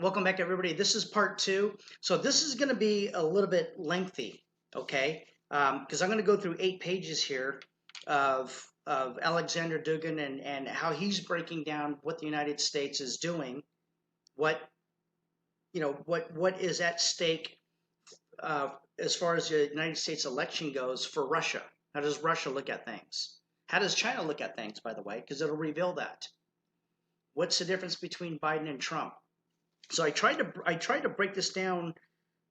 Welcome back, everybody. This is part two. So this is going to be a little bit lengthy, okay? Because I'm going to go through 8 pages here of Alexander Dugin and how he's breaking down what the United States is doing, what is at stake as far as the United States election goes for Russia. How does Russia look at things? How does China look at things, by the way? Because it'll reveal that. What's the difference between Biden and Trump? So I tried to break this down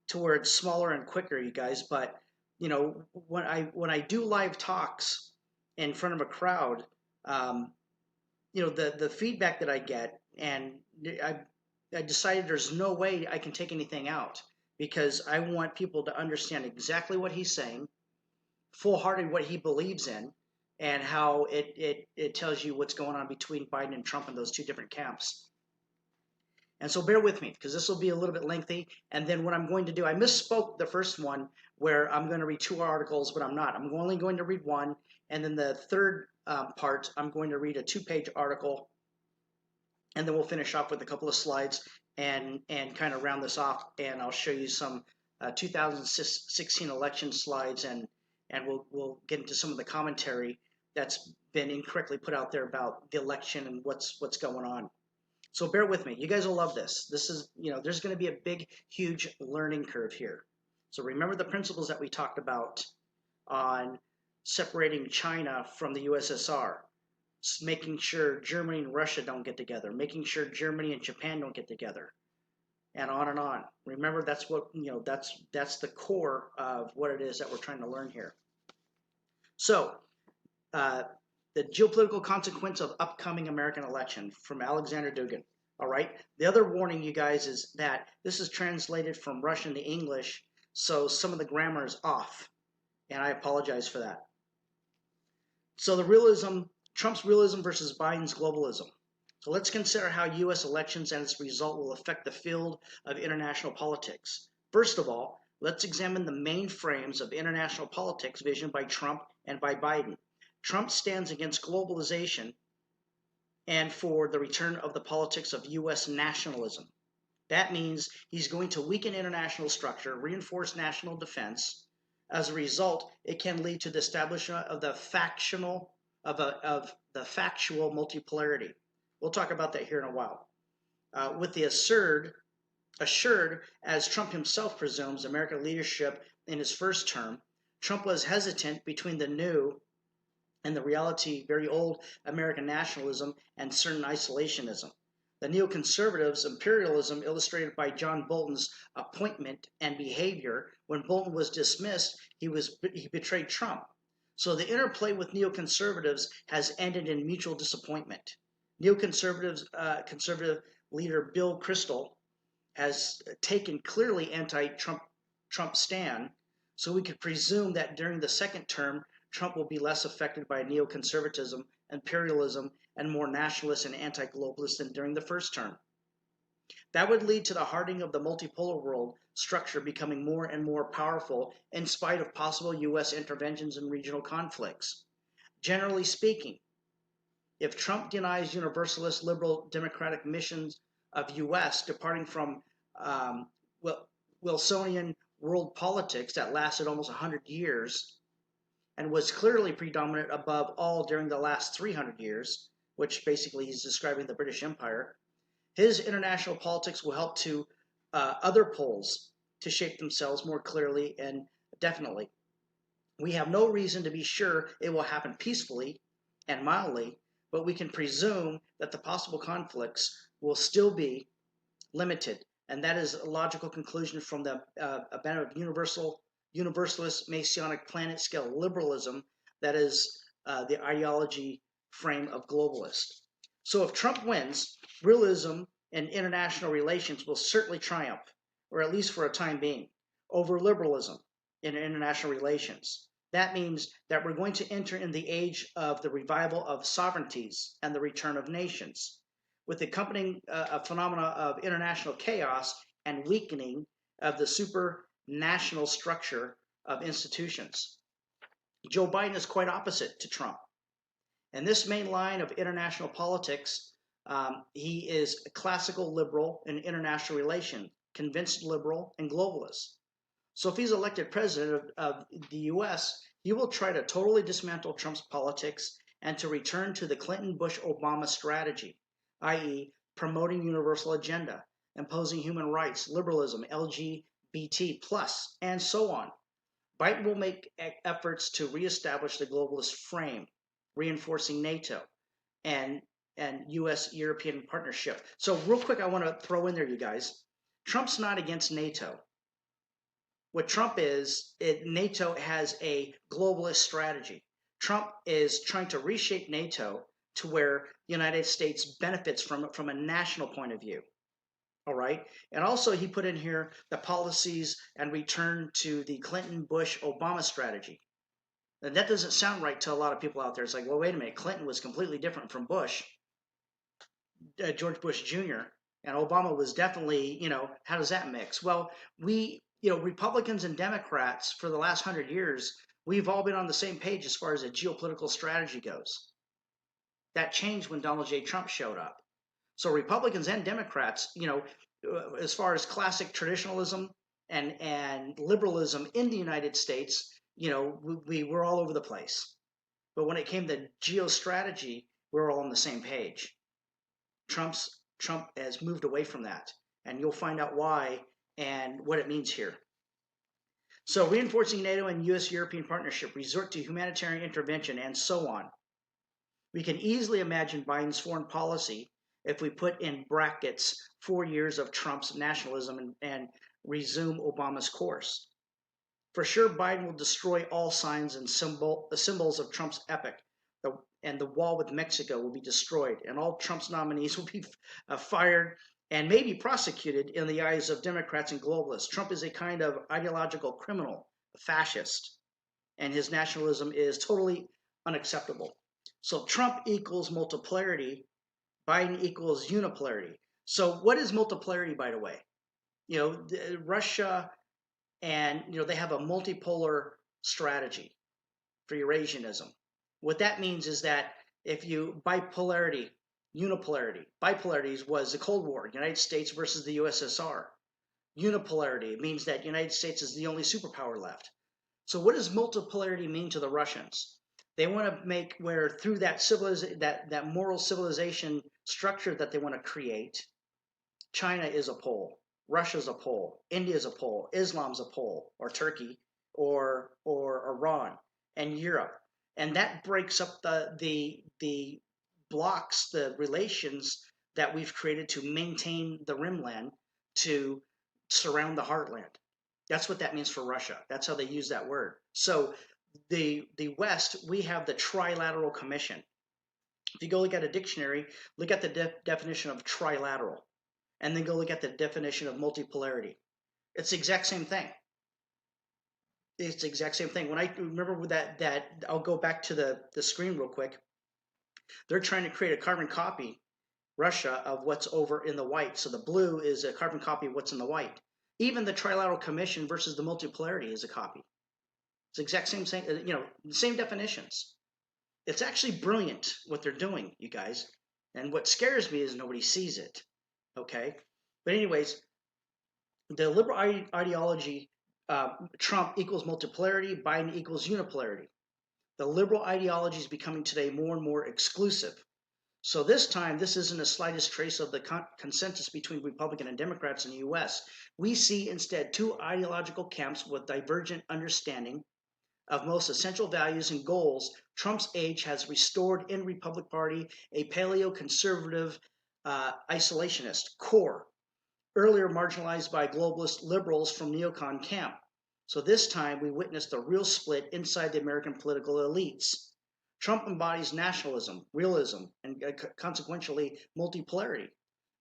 to where it's smaller and quicker, you guys. But when I do live talks in front of a crowd, the feedback that I get, and I decided there's no way I can take anything out because I want people to understand exactly what he's saying, full-hearted what he believes in, and how it tells you what's going on between Biden and Trump in those two different camps. And so bear with me because this will be a little bit lengthy. And then what I'm going to do, I misspoke the first one where I'm going to read 2 articles, but I'm not. I'm only going to read one. And then the third part, I'm going to read a 2-page article. And then we'll finish off with a couple of slides and kind of round this off. And I'll show you some 2016 election slides, and we'll get into some of the commentary that's been incorrectly put out there about the election and what's going on. So bear with me. You guys will love this. This is, there's going to be a big, huge learning curve here. So remember the principles that we talked about on separating China from the USSR, making sure Germany and Russia don't get together, making sure Germany and Japan don't get together, and on and on. Remember, that's what, that's the core of what it is that we're trying to learn here. So, the geopolitical consequence of upcoming American election from Alexander Dugin. All right. The other warning, you guys, is that this is translated from Russian to English, so some of the grammar is off, and I apologize for that. So Trump's realism versus Biden's globalism. So let's consider how U.S. elections and its result will affect the field of international politics. First of all, let's examine the main frames of international politics visioned by Trump and by Biden. Trump stands against globalization and for the return of the politics of U.S. nationalism. That means he's going to weaken international structure, reinforce national defense. As a result, it can lead to the establishment of the factual multipolarity. We'll talk about that here in a while. With the assured, as Trump himself presumes, American leadership in his first term, Trump was hesitant between the new and the reality, very old American nationalism and certain isolationism. The neoconservatives' imperialism illustrated by John Bolton's appointment and behavior. When Bolton was dismissed, he betrayed Trump. So the interplay with neoconservatives has ended in mutual disappointment. Conservative leader Bill Kristol has taken clearly anti-Trump stand, so we could presume that during the second term, Trump will be less affected by neoconservatism, imperialism, and more nationalist and anti-globalist than during the first term. That would lead to the hardening of the multipolar world structure becoming more and more powerful in spite of possible U.S. interventions in regional conflicts. Generally speaking, if Trump denies universalist liberal democratic missions of U.S. departing from Wilsonian world politics that lasted almost 100 years, and was clearly predominant above all during the last 300 years, which basically he's describing the British Empire, his international politics will help to other poles to shape themselves more clearly and definitely. We have no reason to be sure it will happen peacefully and mildly, but we can presume that the possible conflicts will still be limited, and that is a logical conclusion from the banner of universalist Masonic planet scale liberalism, that is the ideology frame of globalist. So if Trump wins, realism in international relations will certainly triumph, or at least for a time being, over liberalism in international relations. That means that we're going to enter in the age of the revival of sovereignties and the return of nations, with the accompanying phenomena of international chaos and weakening of the supranational structure of institutions. Joe Biden is quite opposite to Trump. And this main line of international politics He is a classical liberal in international relations, convinced liberal and globalist. So if he's elected president of the U.S., he will try to totally dismantle Trump's politics and to return to the Clinton-Bush-Obama strategy, i.e., promoting universal agenda, imposing human rights, liberalism, LGBT plus, and so on. Biden will make efforts to reestablish the globalist frame, reinforcing NATO and U.S.-European partnership. So real quick, I want to throw in there, you guys. Trump's not against NATO. What Trump is, NATO has a globalist strategy. Trump is trying to reshape NATO to where the United States benefits from it from a national point of view. All right. And also he put in here the policies and return to the Clinton, Bush, Obama strategy. And that doesn't sound right to a lot of people out there. It's like, well, wait a minute. Clinton was completely different from Bush, George Bush Jr., and Obama was definitely, how does that mix? Well, Republicans and Democrats for the last 100 years, we've all been on the same page as far as a geopolitical strategy goes. That changed when Donald J. Trump showed up. So Republicans and Democrats, as far as classic traditionalism and liberalism in the United States, we were all over the place. But when it came to geostrategy, we're all on the same page. Trump has moved away from that, and you'll find out why and what it means here. So reinforcing NATO and U.S.-European partnership, resort to humanitarian intervention, and so on. We can easily imagine Biden's foreign policy if we put in brackets 4 years of Trump's nationalism and resume Obama's course. For sure, Biden will destroy all signs and symbols of Trump's epic, and the wall with Mexico will be destroyed, and all Trump's nominees will be fired and maybe prosecuted in the eyes of Democrats and globalists. Trump is a kind of ideological criminal, a fascist, and his nationalism is totally unacceptable. So Trump equals multipolarity, Biden equals unipolarity. So what is multipolarity, by the way? Russia and, they have a multipolar strategy for Eurasianism. What that means is that if you bipolarity, bipolarities was the Cold War, United States versus the USSR. Unipolarity means that United States is the only superpower left. So what does multipolarity mean to the Russians? They want to make where through that that moral civilization structure that they want to create, China is a pole, Russia's a pole, India's a pole, Islam's a pole, or Turkey, or Iran, and Europe. And that breaks up the blocks, the relations that we've created to maintain the rimland to surround the heartland. That's what that means for Russia. That's how they use that word. So the West, we have the Trilateral Commission. If you go look at a dictionary, look at the definition of trilateral, and then go look at the definition of multipolarity. It's the exact same thing. It's the exact same thing. When I remember that I'll go back to the screen real quick. They're trying to create a carbon copy, Russia, of what's over in the white. So the blue is a carbon copy of what's in the white. Even the Trilateral Commission versus the multipolarity is a copy. It's the exact same, same definitions. It's actually brilliant what they're doing, you guys. And what scares me is nobody sees it. Okay? But anyways, the liberal ideology, Trump equals multipolarity, Biden equals unipolarity. The liberal ideology is becoming today more and more exclusive. So this time, this isn't the slightest trace of the consensus between Republican and Democrats in the U.S. We see instead two ideological camps with divergent understanding of most essential values and goals. Trump's age has restored in Republican Party a paleo-conservative isolationist core, earlier marginalized by globalist liberals from neocon camp. So this time we witnessed a real split inside the American political elites. Trump embodies nationalism, realism, and consequentially multipolarity.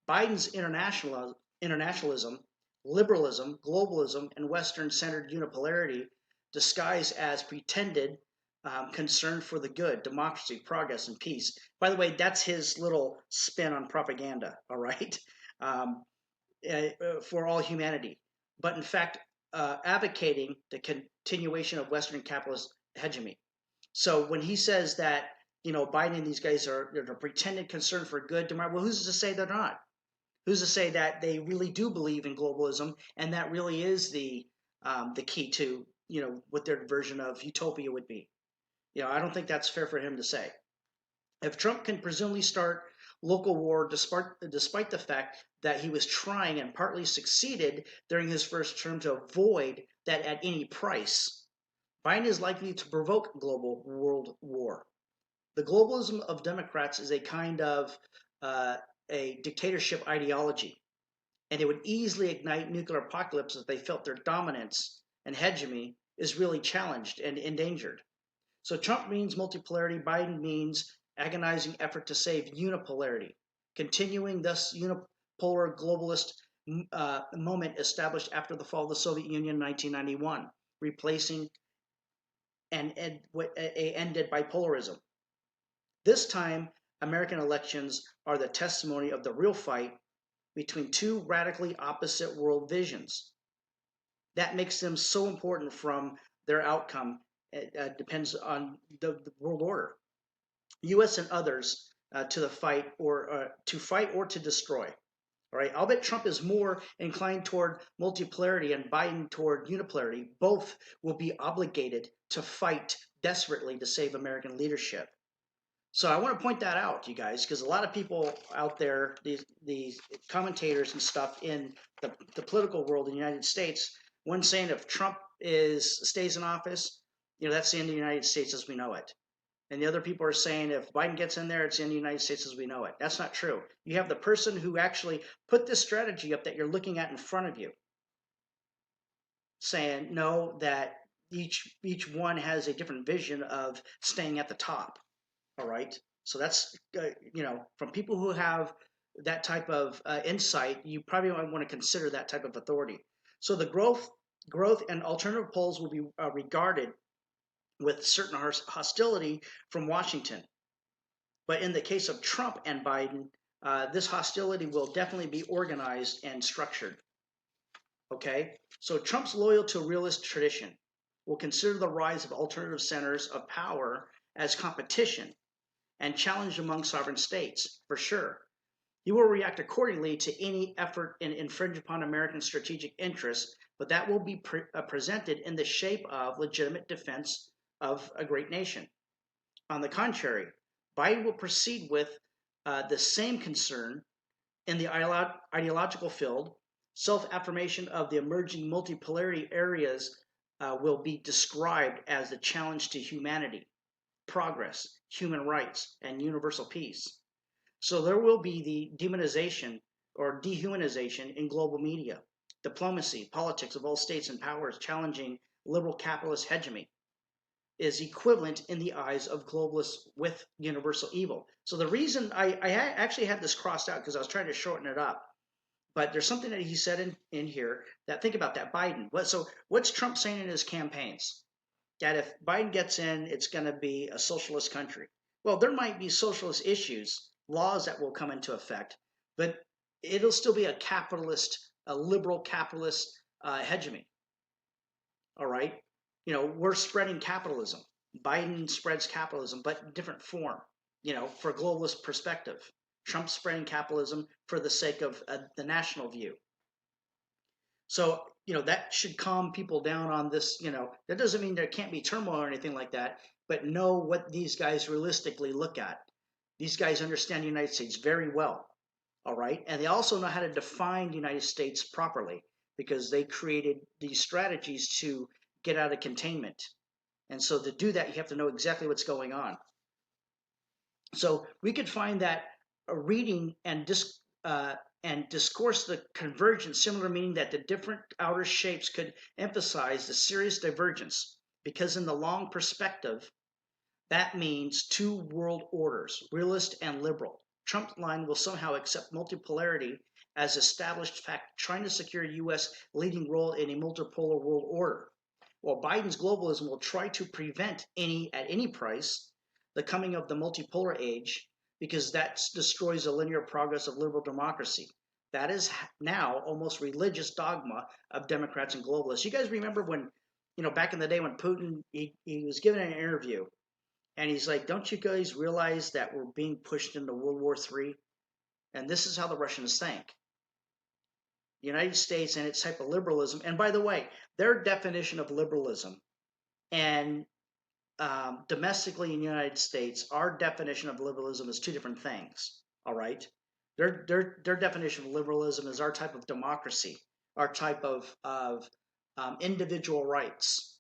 Biden's internationalism, liberalism, globalism, and Western-centered unipolarity disguised as pretended concern for the good, democracy, progress, and peace. By the way, that's his little spin on propaganda, all right, for all humanity. But in fact, advocating the continuation of Western capitalist hegemony. So when he says that, Biden and these guys they're pretending concern for good tomorrow. Well, who's to say they're not? Who's to say that they really do believe in globalism and that really is the key to what their version of utopia would be? I don't think that's fair for him to say. If Trump can presumably start local war despite the fact that he was trying and partly succeeded during his first term to avoid that at any price, Biden is likely to provoke global world war. The globalism of Democrats is a kind of a dictatorship ideology, and it would easily ignite nuclear apocalypse if they felt their dominance and hegemony is really challenged and endangered. So Trump means multipolarity, Biden means agonizing effort to save unipolarity, continuing thus unipolar globalist moment established after the fall of the Soviet Union in 1991, replacing and ended bipolarism. This time, American elections are the testimony of the real fight between two radically opposite world visions. That makes them so important from their outcome. It depends on the world order. U.S. and others to fight or to destroy. All right, I'll bet Trump is more inclined toward multipolarity and Biden toward unipolarity. Both will be obligated to fight desperately to save American leadership. So I want to point that out, you guys, because a lot of people out there, these commentators and stuff in the political world in the United States, one saying if Trump stays in office, that's the end of the United States as we know it. And the other people are saying if Biden gets in there, it's the end of the United States as we know it. That's not true. You have the person who actually put this strategy up that you're looking at in front of you saying, no, that each one has a different vision of staying at the top. All right. So that's, from people who have that type of insight, you probably want to consider that type of authority. So the growth and alternative polls will be regarded with certain hostility from Washington. But in the case of Trump and Biden, this hostility will definitely be organized and structured. Okay? So Trump's loyal to a realist tradition will consider the rise of alternative centers of power as competition and challenge among sovereign states, for sure. He will react accordingly to any effort to infringe upon American strategic interests, but that will be presented in the shape of legitimate defense of a great nation. On the contrary, Biden will proceed with the same concern in the ideological field. Self-affirmation of the emerging multipolarity areas will be described as the challenge to humanity, progress, human rights, and universal peace. So there will be the demonization or dehumanization in global media, diplomacy, politics of all states and powers challenging liberal capitalist hegemony is equivalent in the eyes of globalists with universal evil. So the reason I actually had this crossed out because I was trying to shorten it up, but there's something that he said in here that think about that Biden. So what's Trump saying in his campaigns? That if Biden gets in, it's going to be a socialist country. Well, there might be socialist issues, laws that will come into effect, but it'll still be a liberal capitalist hegemony. All right? We're spreading capitalism. Biden spreads capitalism, but in different form, for a globalist perspective. Trump's spreading capitalism for the sake of the national view. So, that should calm people down on this. That doesn't mean there can't be turmoil or anything like that, but know what these guys realistically look at. These guys understand the United States very well, all right? And they also know how to define the United States properly because they created these strategies to get out of containment. And so to do that, you have to know exactly what's going on. So we could find that a reading and discourse the convergence, similar meaning that the different outer shapes could emphasize the serious divergence, because in the long perspective, that means two world orders, realist and liberal. Trump's line will somehow accept multipolarity as established fact, trying to secure a U.S. leading role in a multipolar world order, while Biden's globalism will try to prevent at any price the coming of the multipolar age, because that destroys the linear progress of liberal democracy. That is now almost religious dogma of Democrats and globalists. You guys remember when, back in the day when Putin, he was given an interview, And he's like, don't you guys realize that we're being pushed into World War III? And this is how the Russians think. The United States and its type of liberalism, and by the way, their definition of liberalism and domestically in the United States, our definition of liberalism is two different things. All right, their definition of liberalism is our type of democracy, our type of individual rights.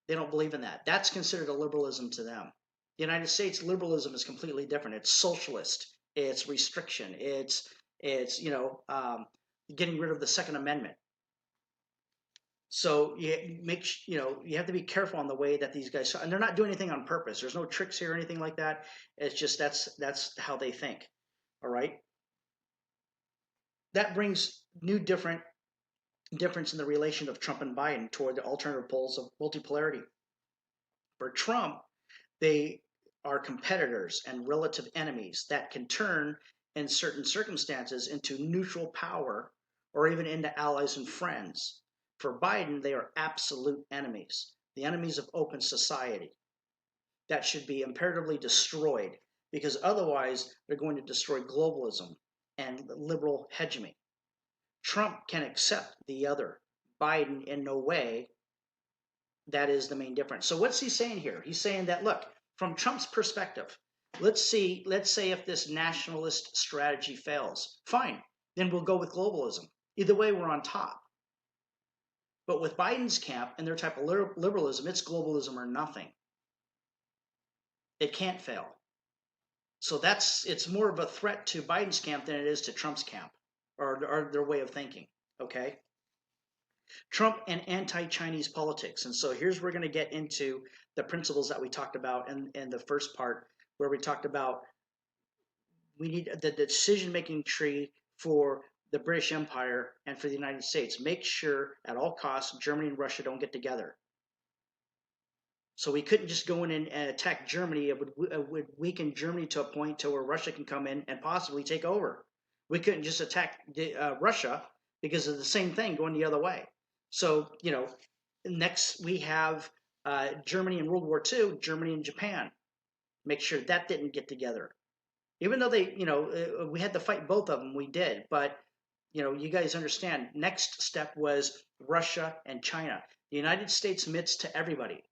They don't believe in that. That's considered a liberalism to them. The United States liberalism is completely different. It's socialist. It's restriction. It's getting rid of the Second Amendment. So you have to be careful on the way that these guys, and they're not doing anything on purpose. There's no tricks here or anything like that. It's just that's how they think. All right. That brings new difference in the relation of Trump and Biden toward the alternative poles of multipolarity. For Trump, they are competitors and relative enemies that can turn in certain circumstances into neutral power or even into allies and friends. For Biden, they are absolute enemies, the enemies of open society that should be imperatively destroyed, because otherwise they're going to destroy globalism and liberal hegemony. Trump can accept the other. Biden in no way. That is the main difference. So what's he saying here? He's saying that, look, from Trump's perspective, let's say if this nationalist strategy fails, fine, then we'll go with globalism. Either way, we're on top. But with Biden's camp and their type of liberalism, it's globalism or nothing. It can't fail. So it's more of a threat to Biden's camp than it is to Trump's camp or their way of thinking. Okay. Trump and anti-Chinese politics. And so here's where we're going to get into the principles that we talked about in the first part, where we talked about we need the decision-making tree for the British Empire and for the United States. Make sure at all costs Germany and Russia don't get together. So we couldn't just go in and attack Germany. It would weaken Germany to a point to where Russia can come in and possibly take over. We couldn't just attack Russia because of the same thing going the other way. So, next we have Germany in World War II, Germany and Japan. Make sure that didn't get together. Even though we had to fight both of them, we did. But, you guys understand, next step was Russia and China. The United States admits to everybody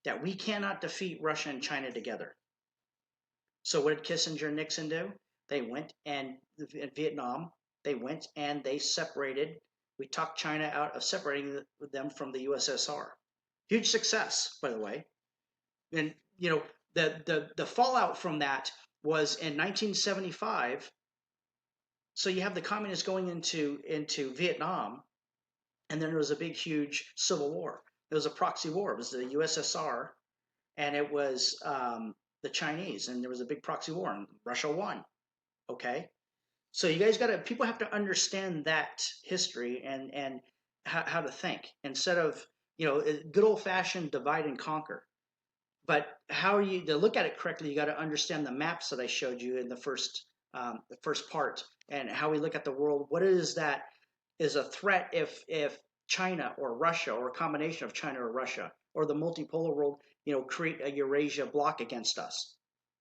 that we cannot defeat Russia and China together. So what did Kissinger and Nixon do? They went and in Vietnam, they went and they separated. We talked China out of separating them from the USSR. Huge success, by the way. And the fallout from that was in 1975. So you have the communists going into Vietnam, and then there was a big, huge civil war. There was a proxy war. It was the USSR, and it was the Chinese, and there was a big proxy war, and Russia won. Okay, so you guys people have to understand that history and how to think instead of good old-fashioned divide and conquer. But how are you to look at it correctly? You got to understand the maps that I showed you in the first part, and how we look at the world. What is that is a threat if China or Russia, or a combination of China or Russia, or the multipolar world, create a Eurasia bloc against us.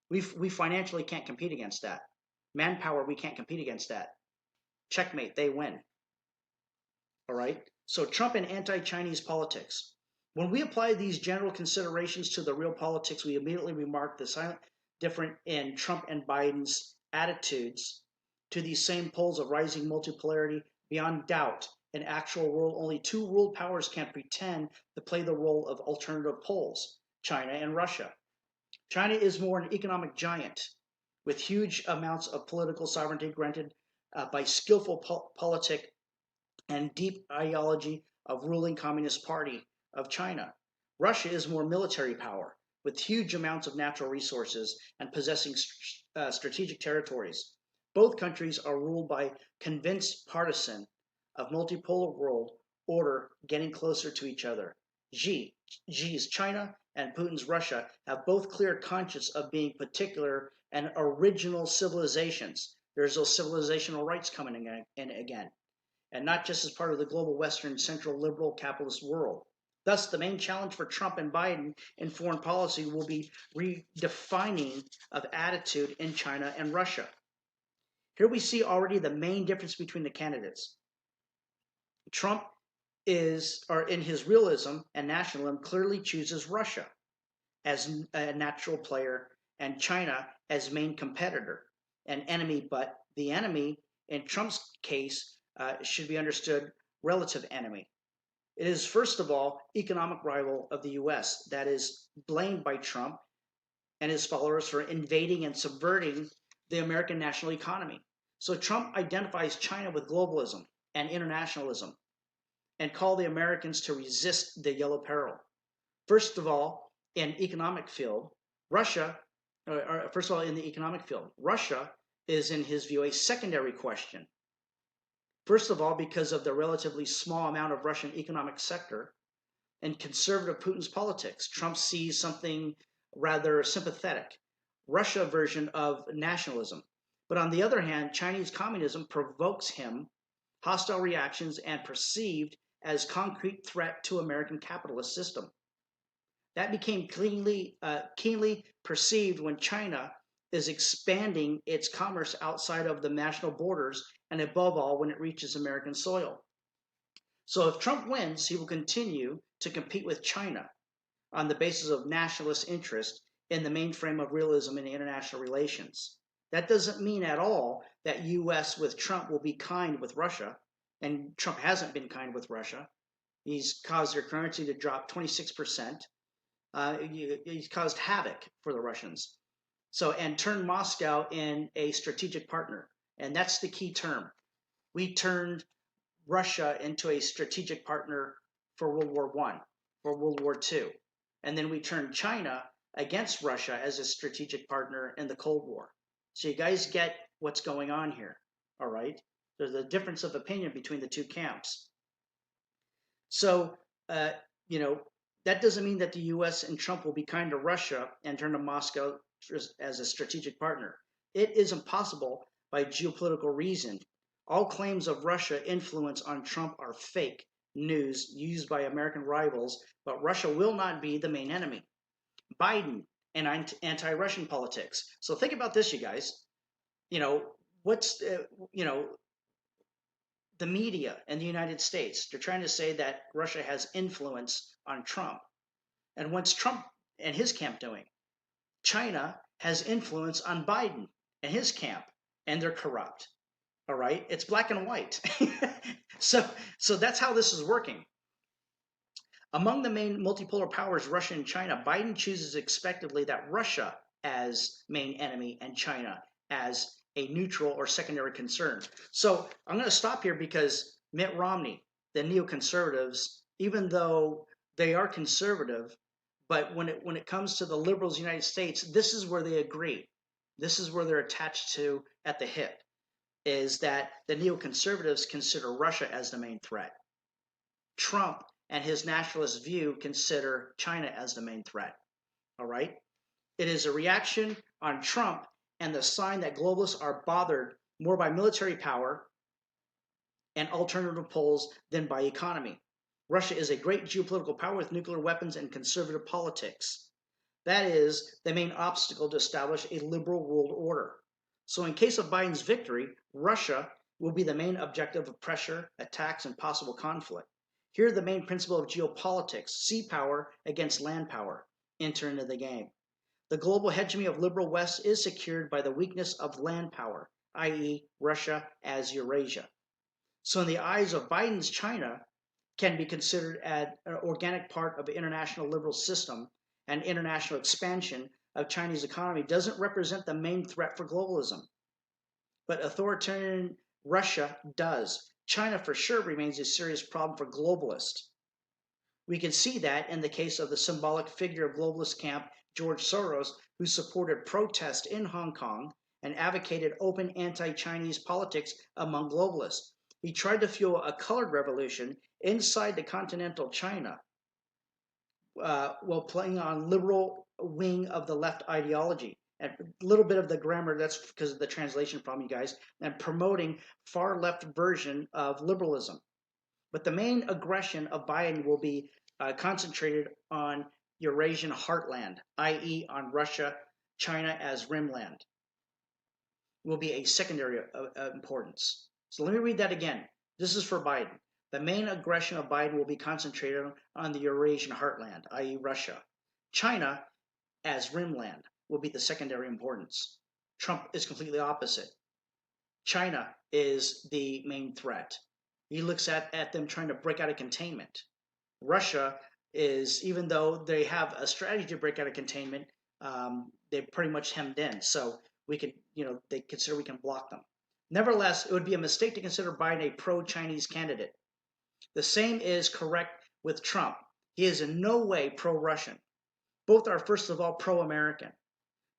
We financially can't compete against that. Manpower, we can't compete against that. Checkmate, they win. All right. So Trump and anti-Chinese politics. When we apply these general considerations to the real politics, we immediately remark the silent difference in Trump and Biden's attitudes to these same poles of rising multipolarity. Beyond doubt, in actual world, only two world powers can pretend to play the role of alternative poles, China and Russia. China is more an economic giant with huge amounts of political sovereignty granted by skillful politic and deep ideology of ruling Communist Party of China. Russia is more military power with huge amounts of natural resources and possessing strategic territories. Both countries are ruled by convinced partisan of multipolar world order getting closer to each other. Xi's China and Putin's Russia have both clear conscience of being particular and original civilizations. There's those civilizational rights coming in again, and not just as part of the global Western Central liberal capitalist world. Thus, the main challenge for Trump and Biden in foreign policy will be redefining of attitude in China and Russia. Here we see already the main difference between the candidates. Trump or in his realism and nationalism, clearly chooses Russia as a natural player and China as main competitor and enemy, but the enemy in Trump's case should be understood relative enemy. It is, first of all, economic rival of the U.S. that is blamed by Trump and his followers for invading and subverting the American national economy. So Trump identifies China with globalism and internationalism and call the Americans to resist the yellow peril. First of all, in economic field, Russia, first of all, in the economic field, Russia is, in his view, a secondary question. First of all, because of the relatively small amount of Russian economic sector and conservative Putin's politics. Trump sees something rather sympathetic, Russia version of nationalism. But on the other hand, Chinese communism provokes him hostile reactions and perceived as concrete threat to American capitalist system. That became keenly perceived when China is expanding its commerce outside of the national borders and above all when it reaches American soil. So if Trump wins, he will continue to compete with China on the basis of nationalist interest in the mainframe of realism in international relations. That doesn't mean at all that U.S. with Trump will be kind with Russia, and Trump hasn't been kind with Russia. He's caused their currency to drop 26%. He's caused havoc for the Russians. So, and turned Moscow in a strategic partner. And that's the key term. We turned Russia into a strategic partner for World War I, for World War II. And then we turned China against Russia as a strategic partner in the Cold War. So you guys get what's going on here, all right? There's a difference of opinion between the two camps. So, that doesn't mean that the U.S. and Trump will be kind to Russia and turn to Moscow as a strategic partner. It is impossible by geopolitical reason. All claims of Russia influence on Trump are fake news used by American rivals, but Russia will not be the main enemy. Biden and anti-Russian politics. So think about this, you guys. The media in the United States, they're trying to say that Russia has influence on Trump. And what's Trump and his camp doing? China has influence on Biden and his camp, and they're corrupt. All right? It's black and white. So that's how this is working. Among the main multipolar powers, Russia and China, Biden chooses expectedly that Russia as main enemy and China as a neutral or secondary concern. So I'm going to stop here because Mitt Romney, the neoconservatives, even though they are conservative, but when it comes to the liberals in the United States, this is where they agree. This is where they're attached to at the hip, is that the neoconservatives consider Russia as the main threat. Trump and his nationalist view consider China as the main threat. All right? It is a reaction on Trump and the sign that globalists are bothered more by military power and alternative poles than by economy. Russia is a great geopolitical power with nuclear weapons and conservative politics. That is the main obstacle to establish a liberal world order. So in case of Biden's victory, Russia will be the main objective of pressure, attacks, and possible conflict. Here, the main principle of geopolitics, sea power against land power, enter into the game. The global hegemony of liberal West is secured by the weakness of land power, i.e. Russia as Eurasia. So in the eyes of Biden's China can be considered an organic part of the international liberal system, and international expansion of Chinese economy doesn't represent the main threat for globalism. But authoritarian Russia does. China for sure remains a serious problem for globalists. We can see that in the case of the symbolic figure of globalist camp George Soros, who supported protest in Hong Kong and advocated open anti-Chinese politics among globalists. He tried to fuel a colored revolution inside the continental China while playing on liberal wing of the left ideology. And a little bit of the grammar, that's because of the translation problem, you guys, and promoting far left version of liberalism. But the main aggression of Biden will be concentrated on Eurasian heartland, i.e., on Russia, China as rimland, will be a secondary importance. So let me read that again. This is for Biden. The main aggression of Biden will be concentrated on the Eurasian heartland, i.e., Russia. China as rimland will be the secondary importance. Trump is completely opposite. China is the main threat. He looks at them trying to break out of containment. Russia is, even though they have a strategy to break out of containment, they're pretty much hemmed in. So we could, they consider we can block them. Nevertheless, it would be a mistake to consider Biden a pro-Chinese candidate. The same is correct with Trump. He is in no way pro-Russian. Both are, first of all, pro-American.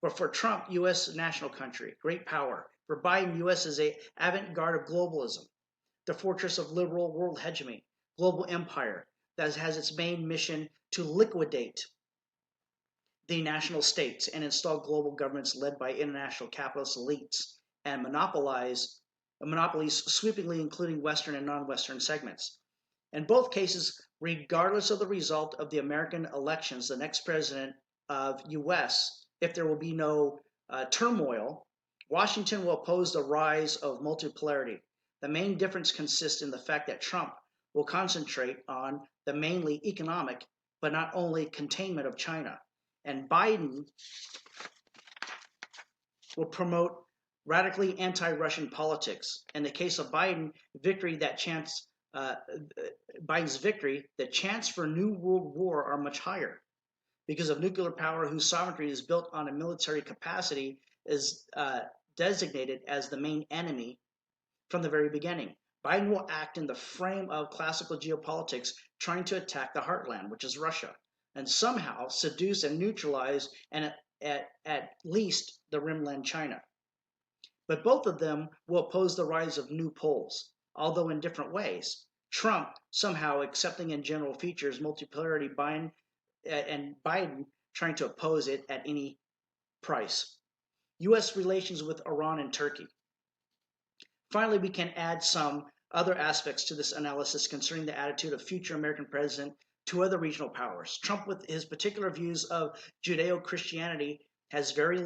But for Trump, U.S. is a national country, great power. For Biden, U.S. is an avant-garde of globalism, the fortress of liberal world hegemony, global empire that has its main mission to liquidate the national states and install global governments led by international capitalist elites and monopolies sweepingly including Western and non-Western segments. In both cases, regardless of the result of the American elections, the next president of U.S., if there will be no turmoil, Washington will oppose the rise of multipolarity. The main difference consists in the fact that Trump will concentrate on the mainly economic, but not only containment of China. And Biden will promote radically anti-Russian politics. In the case of Biden, Biden's victory, the chance for a new world war are much higher because of nuclear power whose sovereignty is built on a military capacity is designated as the main enemy from the very beginning. Biden will act in the frame of classical geopolitics, trying to attack the heartland, which is Russia, and somehow seduce and neutralize and at least the rimland China. But both of them will oppose the rise of new poles, although in different ways. Trump somehow accepting in general features multipolarity, Biden trying to oppose it at any price. U.S. relations with Iran and Turkey. Finally, we can add some other aspects to this analysis concerning the attitude of future American president to other regional powers. Trump, with his particular views of Judeo-Christianity, has very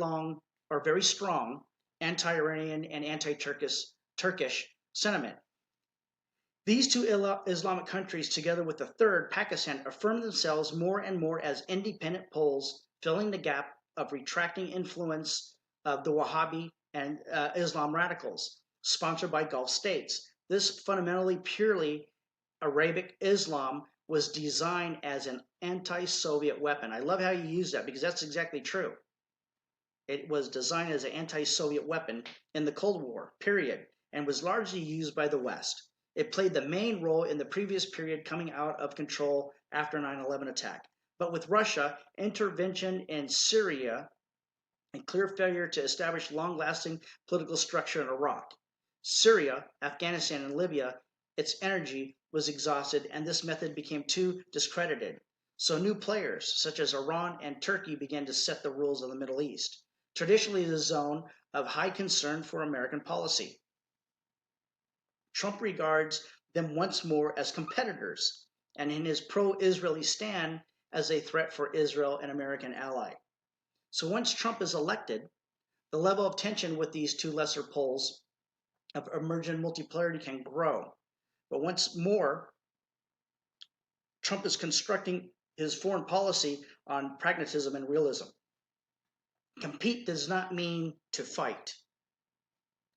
strong anti-Iranian and anti-Turkish sentiment. These two Islamic countries, together with the third, Pakistan, affirm themselves more and more as independent poles, filling the gap of retracting influence of the Wahhabi and Islam radicals, sponsored by Gulf states. This fundamentally purely Arabic Islam was designed as an anti-Soviet weapon. I love how you use that because that's exactly true. It was designed as an anti-Soviet weapon in the Cold War, period, and was largely used by the West. It played the main role in the previous period coming out of control after 9/11 attack. But with Russia, intervention in Syria, and clear failure to establish long-lasting political structure in Iraq, Syria, Afghanistan, and Libya, its energy was exhausted and this method became too discredited. So new players, such as Iran and Turkey, began to set the rules of the Middle East, traditionally the zone of high concern for American policy. Trump regards them once more as competitors, and in his pro-Israeli stand as a threat for Israel and American ally. So once Trump is elected, the level of tension with these two lesser poles of emergent multipolarity can grow. But once more, Trump is constructing his foreign policy on pragmatism and realism. Compete does not mean to fight.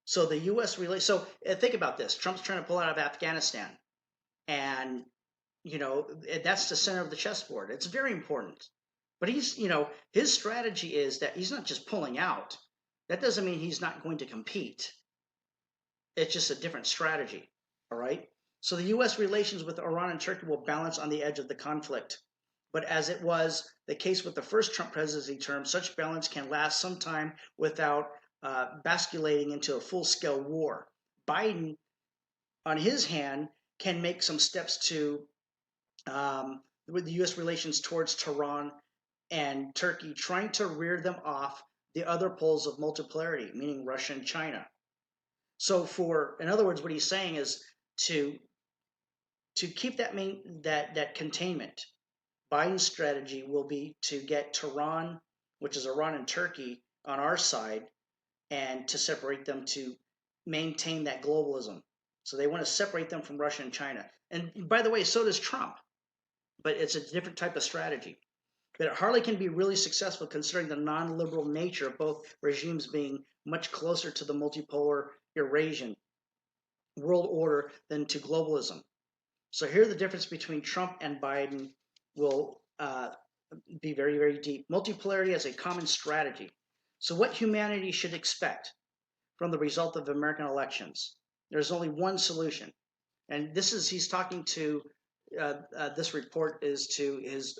So the U.S. think about this. Trump's trying to pull out of Afghanistan. And, that's the center of the chessboard. It's very important. But his strategy is that he's not just pulling out. That doesn't mean he's not going to compete. It's just a different strategy. All right? So the U.S. relations with Iran and Turkey will balance on the edge of the conflict. But as it was the case with the first Trump presidency term, such balance can last some time without basculating into a full-scale war. Biden, on his hand, can make some steps to with the U.S. relations towards Tehran and Turkey, trying to rear them off the other poles of multipolarity, meaning Russia and China. So in other words, what he's saying is to keep that containment, Biden's strategy will be to get Tehran, which is Iran and Turkey, on our side, and to separate them to maintain that globalism. So they want to separate them from Russia and China. And by the way, so does Trump, but it's a different type of strategy. But it hardly can be really successful considering the non-liberal nature of both regimes being much closer to the multipolar Eurasian world order than to globalism. So here the difference between Trump and Biden will be very, very deep. Multipolarity as a common strategy. So what humanity should expect from the result of American elections? There's only one solution. And this is, he's talking to, this report is to his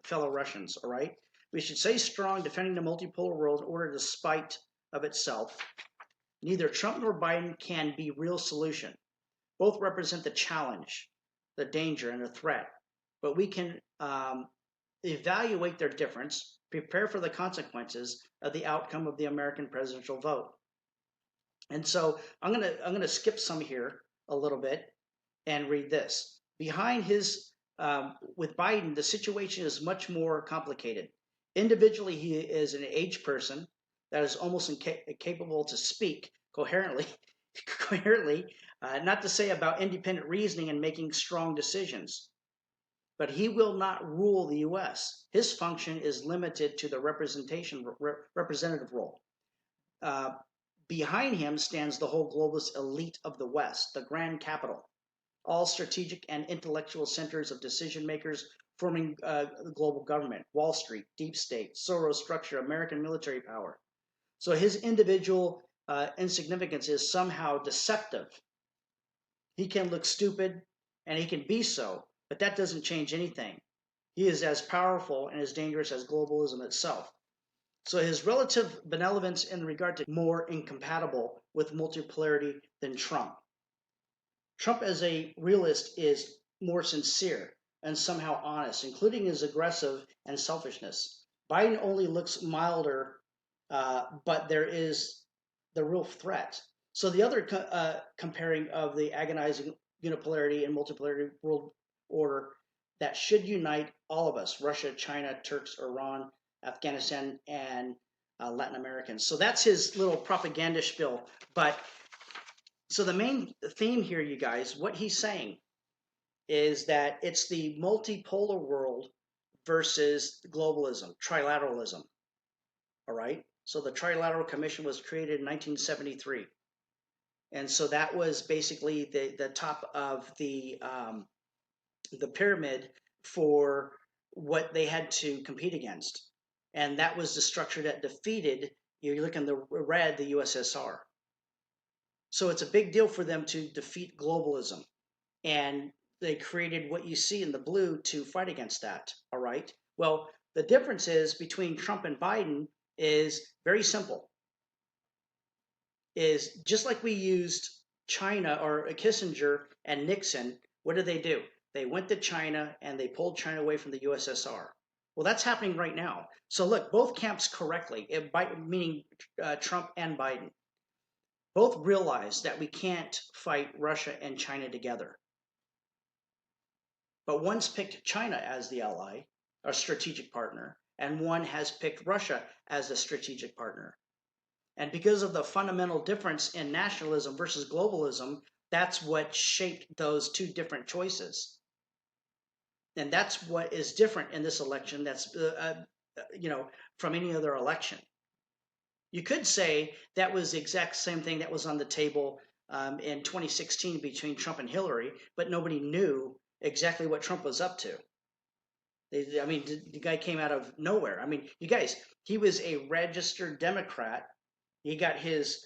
fellow Russians, all right? We should stay strong, defending the multipolar world order despite of itself. Neither Trump nor Biden can be real solution. Both represent the challenge, the danger, and the threat. But we can evaluate their difference, prepare for the consequences of the outcome of the American presidential vote. And so I'm gonna skip some here a little bit and read this. Behind his, with Biden, the situation is much more complicated. Individually, he is an aged person that is almost incapable to speak coherently, not to say about independent reasoning and making strong decisions. But he will not rule the U.S. His function is limited to the representative role. Behind him stands the whole globalist elite of the West, the grand capital, all strategic and intellectual centers of decision makers forming the global government, Wall Street, deep state, Soros structure, American military power. So his individual insignificance is somehow deceptive. He can look stupid, and he can be so, but that doesn't change anything. He is as powerful and as dangerous as globalism itself. So his relative benevolence in regard to more incompatible with multipolarity than Trump. Trump as a realist is more sincere and somehow honest, including his aggressive and selfishness. Biden only looks milder, but there is the real threat. So the other comparing of the agonizing unipolarity and multipolarity world order that should unite all of us, Russia, China, Turks, Iran, Afghanistan, and Latin Americans. So that's his little propaganda spiel. But so the main theme here, you guys, what he's saying is that it's the multipolar world versus globalism, trilateralism. All right. So the Trilateral Commission was created in 1973. And so that was basically the top of the pyramid for what they had to compete against. And that was the structure that defeated, you look in the red, the USSR. So it's a big deal for them to defeat globalism. And they created what you see in the blue to fight against that, all right? Well, the difference is between Trump and Biden is very simple. Is just like we used China or Kissinger and Nixon, what did they do? They went to China and they pulled China away from the USSR. Well, that's happening right now. So look, both camps correctly, meaning Trump and Biden, both realize that we can't fight Russia and China together. But one's picked China as the ally, or strategic partner, and one has picked Russia as a strategic partner. And because of the fundamental difference in nationalism versus globalism, that's what shaped those two different choices. And that's what is different in this election that's, from any other election. You could say that was the exact same thing that was on the table in 2016 between Trump and Hillary, but nobody knew exactly what Trump was up to. The guy came out of nowhere. I mean, you guys, he was a registered Democrat. He got his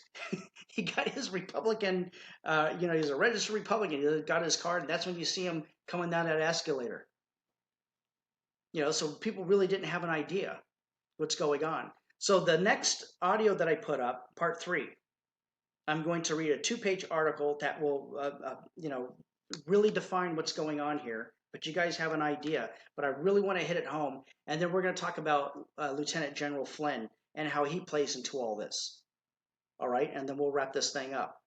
Republican, he's a registered Republican. He got his card, and that's when you see him coming down that escalator. So people really didn't have an idea what's going on. So the next audio that I put up, part 3, I'm going to read a 2-page article that will, really define what's going on here. But you guys have an idea. But I really want to hit it home. And then we're going to talk about Lieutenant General Flynn and how he plays into all this. All right, and then we'll wrap this thing up. Thanks.